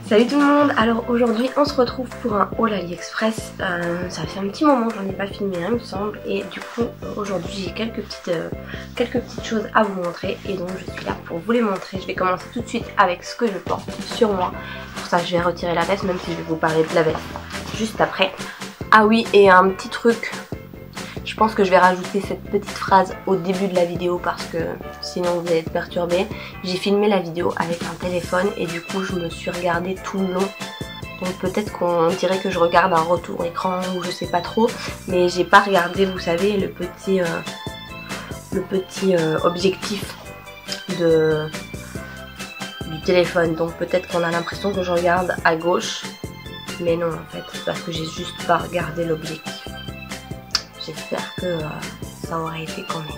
Salut tout le monde. Alors aujourd'hui on se retrouve pour un haul AliExpress. Ça fait un petit moment que j'en ai pas filmé il me semble, et du coup aujourd'hui j'ai quelques petites choses à vous montrer, et donc je suis là pour vous les montrer. Je vais commencer tout de suite avec ce que je porte sur moi. Pour ça je vais retirer la veste, même si je vais vous parler de la veste juste après. Ah oui, et un petit truc, je pense que je vais rajouter cette petite phrase au début de la vidéo parce que sinon vous allez être perturbés. J'ai filmé la vidéo avec un téléphone et du coup je me suis regardée tout le long. Donc peut-être qu'on dirait que je regarde un retour écran ou je sais pas trop. Mais j'ai pas regardé, vous savez, le petit objectif du téléphone. Donc peut-être qu'on a l'impression que je regarde à gauche. Mais non en fait, c'est parce que j'ai juste pas regardé l'objectif. J'espère que ça aurait été quand même.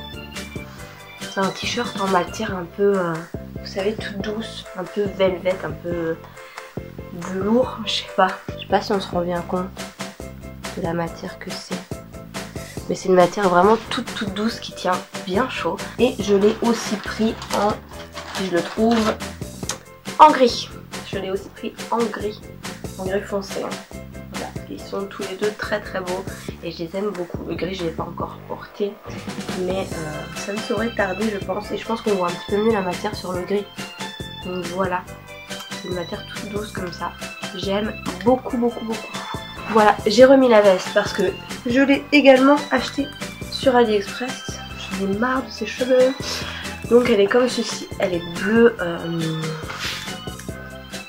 C'est un t-shirt en matière un peu, vous savez, toute douce, un peu velvet, un peu velours, je sais pas si on se rend bien compte de la matière que c'est. Mais c'est une matière vraiment toute douce qui tient bien chaud. Et je l'ai aussi pris en, si je le trouve, en gris. Je l'ai aussi pris en gris foncé. Voilà, ils sont tous les deux très beaux et je les aime beaucoup. Le gris je l'ai pas encore porté, mais ça me saurait tarder je pense, et je pense qu'on voit un petit peu mieux la matière sur le gris. Donc voilà, c'est une matière toute douce comme ça, j'aime beaucoup. Voilà, j'ai remis la veste parce que je l'ai également achetée sur AliExpress. J'en ai marre de ses cheveux. Donc elle est comme ceci, elle est bleue,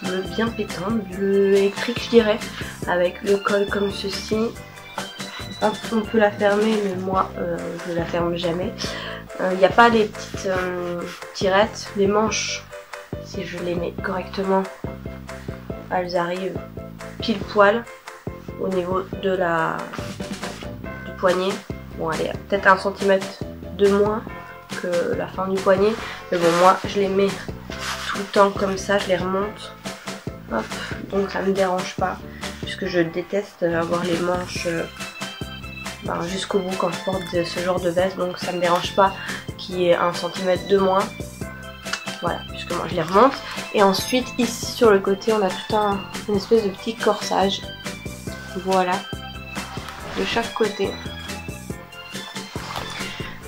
bleu bien pétant, bleu électrique je dirais, avec le col comme ceci. Hop, on peut la fermer, mais moi je la ferme jamais. Il n'y a pas les petites tirettes, les manches, si je les mets correctement, elles arrivent pile poil au niveau de du poignet. Bon, elle est peut-être 1 cm de moins que la fin du poignet, mais bon, moi je les mets tout le temps comme ça, je les remonte. Hop, donc ça me dérange pas, puisque je déteste avoir les manches jusqu'au bout quand je porte ce genre de veste, donc ça me dérange pas qu'il y ait 1 cm de moins. Voilà, puisque moi je les remonte. Et ensuite ici sur le côté on a tout une espèce de petit corsage, voilà, de chaque côté.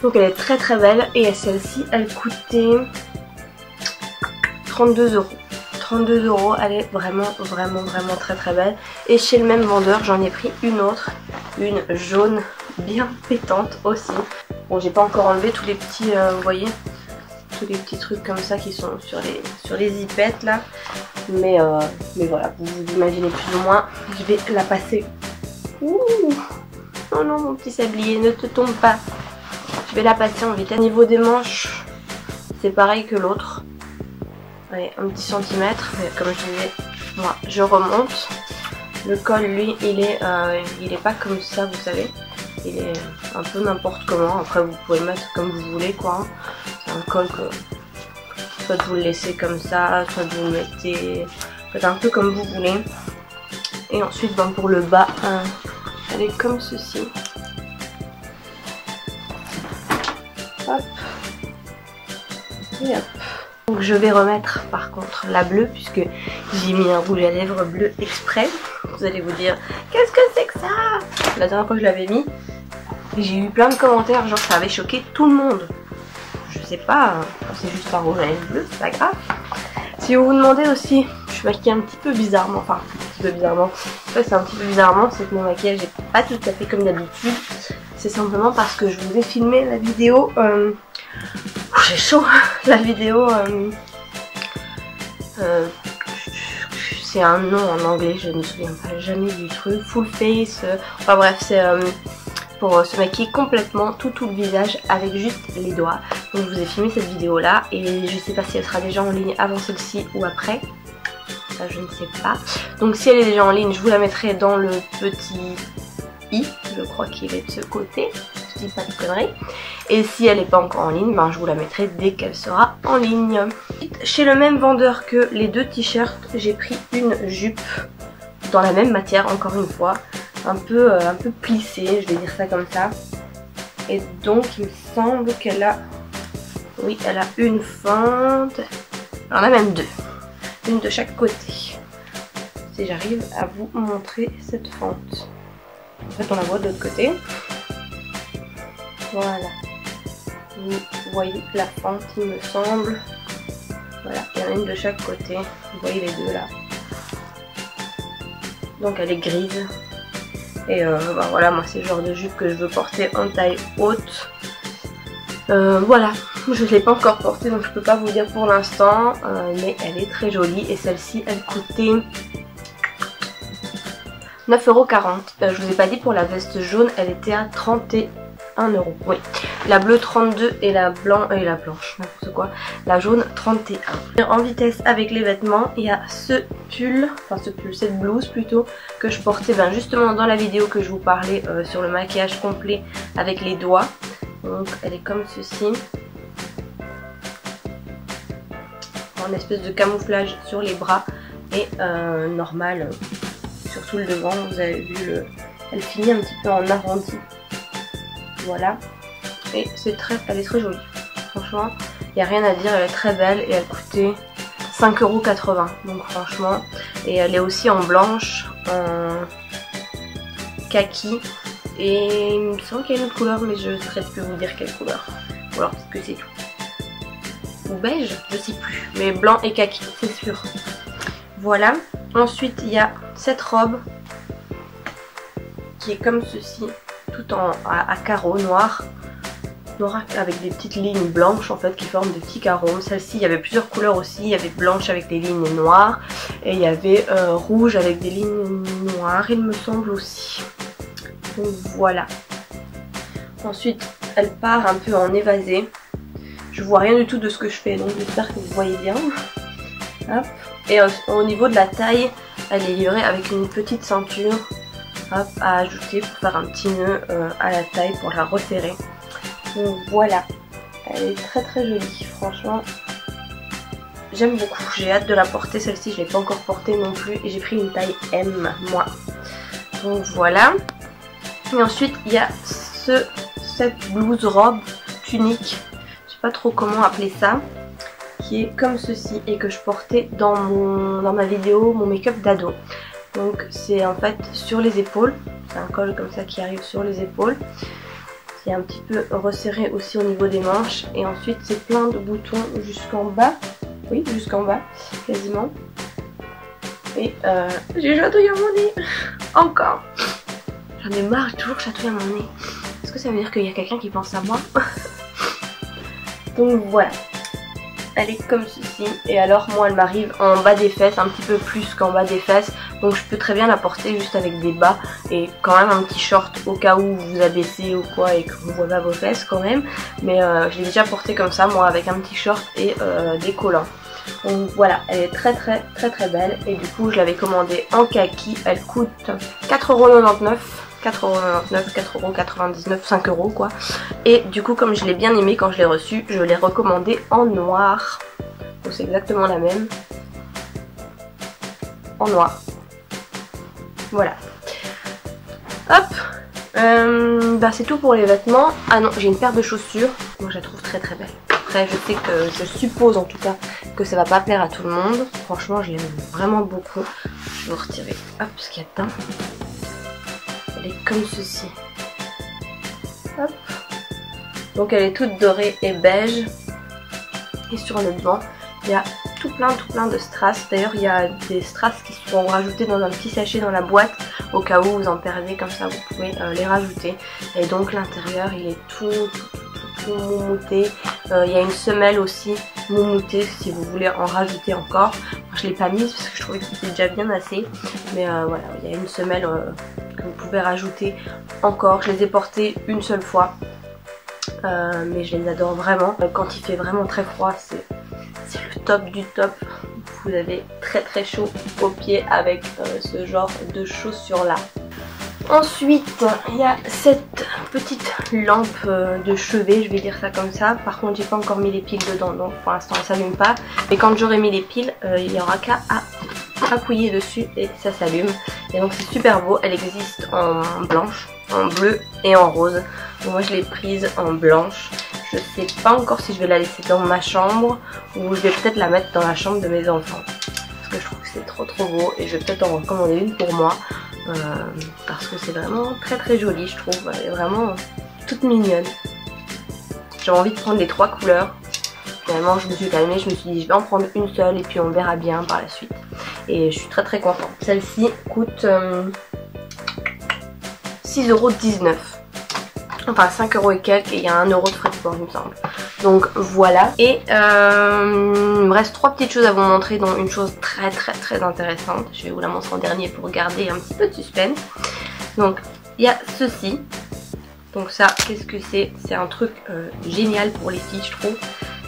Donc elle est très belle, et celle-ci elle coûtait 32 €. 32 €, elle est vraiment très belle. Et chez le même vendeur j'en ai pris une autre, une jaune bien pétante aussi. Bon, j'ai pas encore enlevé tous les petits, vous voyez, tous les petits trucs comme ça qui sont sur les zippettes là. Mais voilà, vous imaginez plus ou moins. Je vais la passer. Ouh, oh non mon petit sablier, ne te tombe pas. Je vais la passer en vitesse. Au niveau des manches, c'est pareil que l'autre. Allez, un petit centimètre, mais comme je disais, moi je remonte. Le col lui il est pas comme ça, vous savez, il est un peu n'importe comment. Après vous pouvez le mettre comme vous voulez quoi. C'est un col que soit vous le laissez comme ça, soit vous le mettez, faites un peu comme vous voulez. Et ensuite pour le bas, elle est comme ceci. Hop et hop. Donc je vais remettre par contre la bleue, puisque j'ai mis un rouge à lèvres bleu exprès. Vous allez vous dire, qu'est-ce que c'est que ça? La dernière fois que je l'avais mis, j'ai eu plein de commentaires, genre ça avait choqué tout le monde. Je sais pas, c'est juste un rouge à lèvres bleu, c'est pas grave. Si vous vous demandez aussi, je suis maquillée un petit peu bizarrement, enfin un petit peu bizarrement, c'est un petit peu bizarrement, c'est que mon maquillage n'est pas tout à fait comme d'habitude. C'est simplement parce que je vous ai filmé la vidéo, j'ai chaud, la vidéo, c'est un nom en anglais, je ne me souviens pas jamais du truc, full face, enfin bref, c'est pour se maquiller complètement tout le visage avec juste les doigts. Donc je vous ai filmé cette vidéo là, et je sais pas si elle sera déjà en ligne avant celle-ci ou après, ça je ne sais pas. Donc si elle est déjà en ligne, je vous la mettrai dans le petit i, je crois qu'il est de ce côté, je dis pas de conneries. Et si elle n'est pas encore en ligne, je vous la mettrai dès qu'elle sera en ligne. Chez le même vendeur que les deux t-shirts, j'ai pris une jupe dans la même matière, encore une fois, un peu plissée, je vais dire ça comme ça. Et donc il me semble qu'elle a, oui, elle a une fente, elle en a même deux, une de chaque côté. si j'arrive à vous montrer cette fente. En fait on la voit de l'autre côté. Voilà. Vous voyez la fente il me semble. Voilà, il y en a une de chaque côté. Vous voyez les deux là. Donc elle est grise. Et bah voilà, moi c'est le genre de jupe que je veux porter en taille haute. Voilà, je ne l'ai pas encore portée donc je peux pas vous dire pour l'instant. Mais elle est très jolie et celle-ci elle coûtait 9,40 €. Je vous ai pas dit pour la veste jaune, elle était à 31 €. Oui, la bleue 32 et la blanche, n'importe quoi. La jaune 31. En vitesse avec les vêtements, il y a ce pull, cette blouse plutôt, que je portais justement dans la vidéo que je vous parlais sur le maquillage complet avec les doigts. Donc elle est comme ceci. En espèce de camouflage sur les bras et normal sur tout le devant. Vous avez vu, elle finit un petit peu en arrondi. Voilà. Et elle est très jolie. Franchement, il n'y a rien à dire, elle est très belle et elle coûtait 5,80 €. Donc franchement, et elle est aussi en blanche, en kaki. Et il me semble qu'il y a une autre couleur, mais je ne saurais plus vous dire quelle couleur. Ou alors peut-être que c'est tout. Ou beige, je sais plus. Mais blanc et kaki, c'est sûr. Voilà. Ensuite, il y a cette robe qui est comme ceci, tout à carreaux noirs. Noir avec des petites lignes blanches en fait qui forment des petits carreaux. Celle-ci, il y avait plusieurs couleurs aussi. Il y avait blanche avec des lignes noires. Et il y avait rouge avec des lignes noires, il me semble aussi. Donc voilà. Ensuite, elle part un peu en évasé. Je vois rien du tout de ce que je fais, donc j'espère que vous voyez bien. Hop. Et au niveau de la taille, elle est livrée avec une petite ceinture, hop, à ajouter pour faire un petit nœud à la taille pour la resserrer. Donc voilà. Elle est très très jolie, franchement. J'aime beaucoup. J'ai hâte de la porter. Celle-ci, je ne l'ai pas encore portée non plus. Et j'ai pris une taille M, moi. Donc voilà. Et ensuite, il y a cette blouse robe tunique, je sais pas trop comment appeler ça, qui est comme ceci et que je portais dans ma vidéo, mon make-up d'ado. Donc c'est en fait sur les épaules, c'est un col comme ça qui arrive sur les épaules. C'est un petit peu resserré aussi au niveau des manches. Et ensuite c'est plein de boutons jusqu'en bas, oui jusqu'en bas quasiment. Et j'ai chatouillé mon nez, encore. J'en ai marre, j'ai toujours chatouillé à mon nez. Est-ce que ça veut dire qu'il y a quelqu'un qui pense à moi? Donc voilà. Elle est comme ceci. Et alors moi elle m'arrive en bas des fesses, un petit peu plus qu'en bas des fesses. Donc je peux très bien la porter juste avec des bas. Et quand même un petit short au cas où vous vous abaissez ou quoi et que vous ne voyez pas vos fesses quand même. Mais je l'ai déjà portée comme ça moi avec un petit short et des collants. Donc voilà, elle est très belle. Et du coup je l'avais commandée en kaki. Elle coûte 4,99 €. 4,99 €, 4,99 €, 5 € quoi. Et du coup comme je l'ai bien aimée quand je l'ai reçue, je l'ai recommandée en noir. Donc c'est exactement la même. En noir. Voilà. Hop. C'est tout pour les vêtements. Ah non, j'ai une paire de chaussures. Moi je la trouve très belle. Après je sais que, je suppose en tout cas, que ça va pas plaire à tout le monde. Franchement je l'aime vraiment beaucoup. Je vais vous retirer hop ce qu'il y a dedans. Elle est comme ceci. Hop. Donc elle est toute dorée et beige. Et sur le devant, il y a tout plein de strass. D'ailleurs il y a des strass qui sont rajoutés dans un petit sachet dans la boîte. Au cas où vous en perdez comme ça, vous pouvez les rajouter. Et donc l'intérieur il est tout moumouté. Il y a une semelle aussi moumoutée si vous voulez en rajouter encore. Je l'ai pas mise parce que je trouvais que c'était déjà bien assez. Mais voilà, il y a une semelle que vous pouvez rajouter encore. Je les ai portées une seule fois. Mais je les adore vraiment. Quand il fait vraiment très froid, c'est le top du top. Vous avez très chaud aux pieds avec ce genre de chaussures là. Ensuite, il y a cette petite lampe de chevet, je vais dire ça comme ça. Par contre, j'ai pas encore mis les piles dedans, donc pour l'instant elle s'allume pas. Mais quand j'aurai mis les piles, il n'y aura qu'à appuyer dessus et ça s'allume. Et donc c'est super beau, elle existe en blanche, en bleu et en rose. Donc moi je l'ai prise en blanche. Je sais pas encore si je vais la laisser dans ma chambre ou je vais peut-être la mettre dans la chambre de mes enfants. Parce que je trouve que c'est trop beau et je vais peut-être en recommander une pour moi parce que c'est vraiment très joli, je trouve. Elle est vraiment toute mignonne. J'avais envie de prendre les 3 couleurs. Finalement je me suis calmée, je me suis dit je vais en prendre une seule et puis on verra bien par la suite. Et je suis très contente. Celle-ci coûte 6,19 €. Enfin 5 € et quelques, et il y a 1 € de frais de port il me semble. Donc voilà. Et il me reste 3 petites choses à vous montrer, dont une chose très intéressante. Je vais vous la montrer en dernier pour garder un petit peu de suspense. Donc il y a ceci. Donc ça, qu'est-ce que c'est? C'est un truc génial pour les filles je trouve.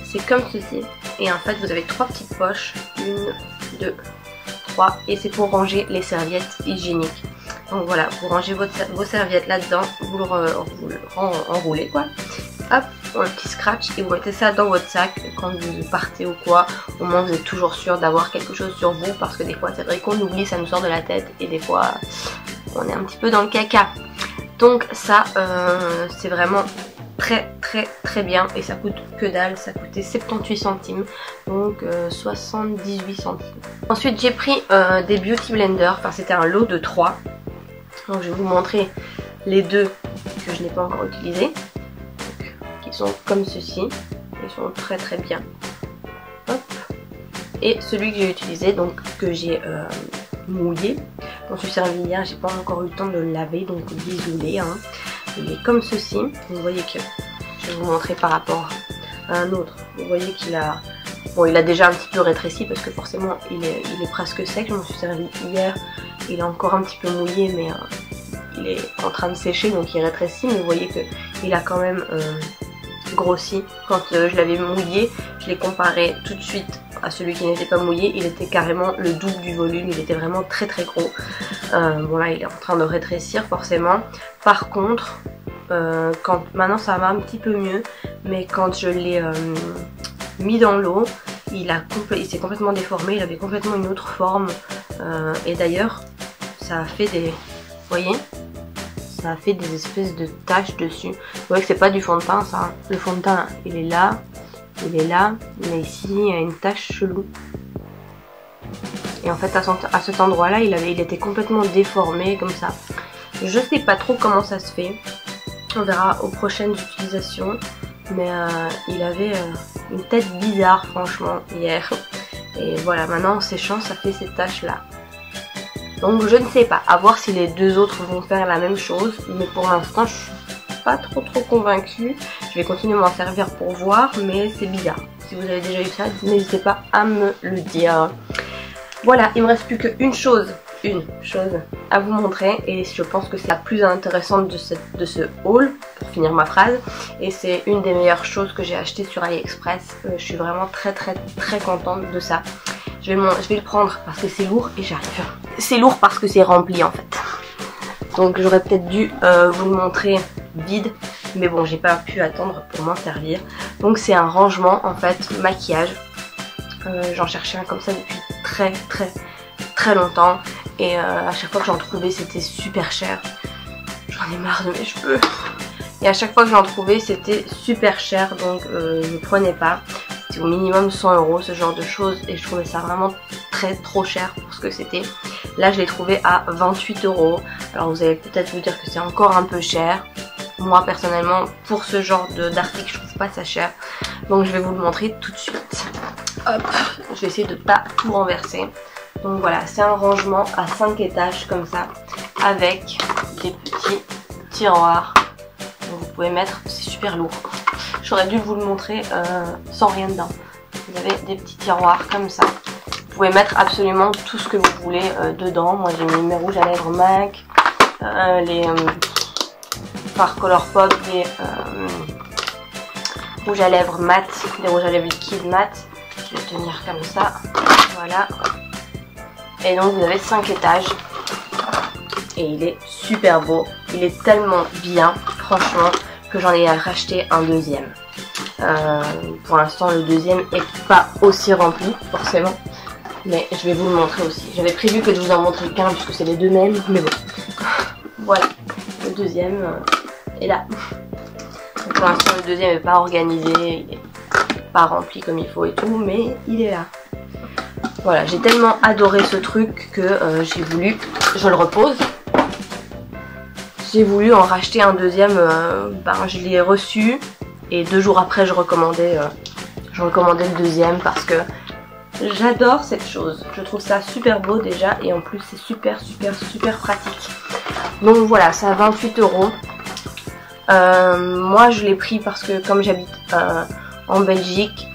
C'est comme ceci. Et en fait vous avez 3 petites poches. 1, 2, 3. Et c'est pour ranger les serviettes hygiéniques. Donc voilà, vous rangez vos serviettes là-dedans, vous le enroulez quoi. Hop, un petit scratch et vous mettez ça dans votre sac quand vous partez ou quoi. Au moins vous êtes toujours sûr d'avoir quelque chose sur vous, parce que des fois c'est vrai qu'on oublie, ça nous sort de la tête et des fois on est un petit peu dans le caca. Donc ça c'est vraiment très bien et ça coûte que dalle, ça coûtait 78 centimes, donc 78 centimes. Ensuite j'ai pris des beauty blenders, enfin c'était un lot de 3. Donc je vais vous montrer les 2 que je n'ai pas encore utilisés, qui sont comme ceci, ils sont très bien. Hop. Et celui que j'ai utilisé, donc que j'ai mouillé, je m'en suis servi hier, j'ai pas encore eu le temps de le laver, donc désolé hein. Il est comme ceci, vous voyez que, je vais vous montrer par rapport à un autre, vous voyez qu'il a, bon il a déjà un petit peu rétréci parce que forcément il est presque sec, je m'en suis servi hier. Il est encore un petit peu mouillé mais il est en train de sécher donc il rétrécit, mais vous voyez qu'il a quand même grossi. Quand je l'avais mouillé, je l'ai comparé tout de suite à celui qui n'était pas mouillé, il était carrément le double du volume, il était vraiment très gros. Bon là il est en train de rétrécir forcément. Par contre, maintenant ça va un petit peu mieux, mais quand je l'ai mis dans l'eau, il s'est complètement déformé, il avait complètement une autre forme. Et d'ailleurs ça a fait des, vous voyez, ça a fait des espèces de taches dessus. Vous voyez que c'est pas du fond de teint ça, hein. Le fond de teint il est là, mais ici il y a une tache chelou. Et en fait à cet endroit là il était complètement déformé comme ça. Je sais pas trop comment ça se fait, on verra aux prochaines utilisations, mais il avait une tête bizarre franchement hier. Et voilà, maintenant en séchant ça fait ces taches là. Donc je ne sais pas, à voir si les 2 autres vont faire la même chose, mais pour l'instant je suis pas trop convaincue. Je vais continuer à m'en servir pour voir, mais c'est bizarre. Si vous avez déjà eu ça, n'hésitez pas à me le dire. Voilà, il me reste plus qu'une chose à vous montrer, et je pense que c'est la plus intéressante de ce haul, pour finir ma phrase, et c'est une des meilleures choses que j'ai acheté sur AliExpress. Je suis vraiment très contente de ça. Je vais le prendre parce que c'est lourd et j'arrive. C'est lourd parce que c'est rempli en fait. Donc j'aurais peut-être dû vous le montrer vide, mais bon j'ai pas pu attendre pour m'en servir. Donc c'est un rangement en fait maquillage. J'en cherchais un comme ça depuis très longtemps, et à chaque fois que j'en trouvais c'était super cher. J'en ai marre de mes cheveux. Et à chaque fois que j'en trouvais c'était super cher, donc je prenais pas. C'était au minimum 100 € ce genre de choses, et je trouvais ça vraiment trop cher pour ce que c'était. Là je l'ai trouvé à 28 €. Alors vous allez peut-être vous dire que c'est encore un peu cher. Moi personnellement pour ce genre d'article je trouve pas ça cher. Donc je vais vous le montrer tout de suite. Hop, je vais essayer de pas tout renverser. Donc voilà, c'est un rangement à 5 étages comme ça, avec des petits tiroirs. Donc vous pouvez mettre, c'est super lourd. J'aurais dû vous le montrer sans rien dedans. Vous avez des petits tiroirs comme ça. Vous pouvez mettre absolument tout ce que vous voulez dedans. Moi j'ai mis mes rouges à lèvres MAC, les par Colourpop, les rouges à lèvres mat, les rouges à lèvres liquides mat. Je vais tenir comme ça, voilà. Et donc vous avez 5 étages. Et il est super beau. Il est tellement bien, franchement, que j'en ai racheté un deuxième. Pour l'instant le deuxième est pas aussi rempli, forcément. Mais je vais vous le montrer aussi. J'avais prévu que de vous en montrer qu'un puisque c'est les deux mêmes, mais bon. Voilà, le deuxième est là. Donc pour l'instant le deuxième n'est pas organisé, il n'est pas rempli comme il faut et tout, mais il est là. Voilà, j'ai tellement adoré ce truc que j'ai voulu, je le repose. J'ai voulu en racheter un deuxième, je l'ai reçu et 2 jours après je recommandais le deuxième parce que j'adore cette chose. Je trouve ça super beau déjà et en plus c'est super pratique. Donc voilà, ça a 28 €. Moi je l'ai pris parce que comme j'habite en Belgique,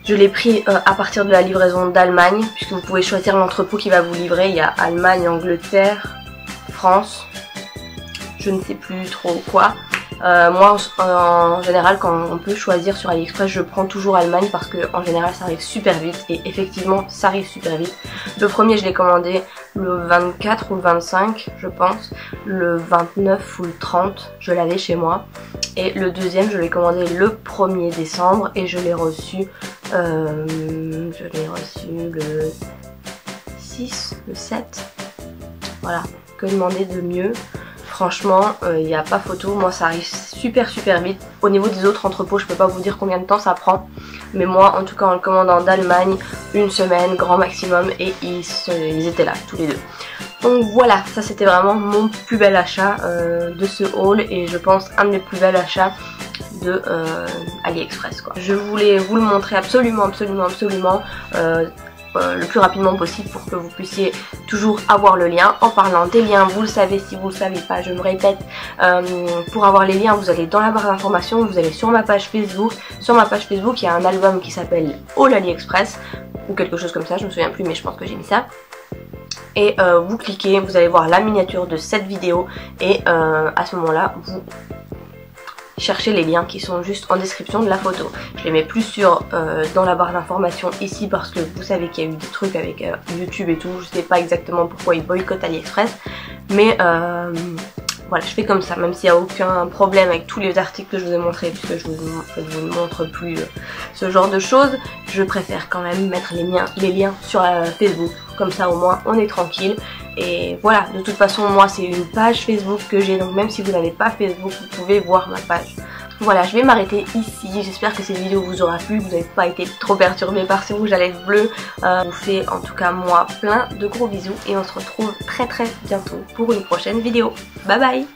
je l'ai pris à partir de la livraison d'Allemagne, puisque vous pouvez choisir l'entrepôt qui va vous livrer. Il y a Allemagne, Angleterre, France, je ne sais plus trop quoi. Moi en général quand on peut choisir sur AliExpress, je prends toujours Allemagne parce que en général ça arrive super vite et effectivement ça arrive super vite. Le premier je l'ai commandé le 24 ou le 25 je pense, le 29 ou le 30 je l'avais chez moi et le deuxième je l'ai commandé le 1er décembre et je l'ai reçu le 6, le 7, voilà, que demander de mieux. Franchement, il n'y a pas photo, moi ça arrive super vite. Au niveau des autres entrepôts, je peux pas vous dire combien de temps ça prend. Mais moi, en tout cas, en le commandant d'Allemagne, 1 semaine, grand maximum, et ils étaient là, tous les deux. Donc voilà, ça c'était vraiment mon plus bel achat de ce haul, et je pense un de mes plus bels achats de AliExpress, quoi. Je voulais vous le montrer absolument le plus rapidement possible pour que vous puissiez toujours avoir le lien. En parlant des liens, vous le savez, si vous le savez pas, je me répète, pour avoir les liens, vous allez dans la barre d'informations, vous allez sur ma page Facebook. Sur ma page Facebook, il y a un album qui s'appelle Haul AliExpress ou quelque chose comme ça, je me souviens plus, mais je pense que j'ai mis ça. Et vous cliquez, vous allez voir la miniature de cette vidéo et à ce moment-là, vous cherchez les liens qui sont juste en description de la photo. Je les mets plus dans la barre d'informations ici parce que vous savez qu'il y a eu des trucs avec YouTube et tout. Je sais pas exactement pourquoi ils boycottent AliExpress, mais voilà, je fais comme ça, même s'il n'y a aucun problème avec tous les articles que je vous ai montrés, puisque je vous ne montre plus ce genre de choses. Je préfère quand même mettre les liens sur Facebook, comme ça au moins on est tranquille. Et voilà, de toute façon moi c'est une page Facebook que j'ai, donc même si vous n'avez pas Facebook, vous pouvez voir ma page. Voilà, je vais m'arrêter ici. J'espère que cette vidéo vous aura plu, vous n'avez pas été trop perturbés par ce rouge à lèvres bleu. Je vous fais en tout cas moi plein de gros bisous et on se retrouve très bientôt pour une prochaine vidéo. Bye bye!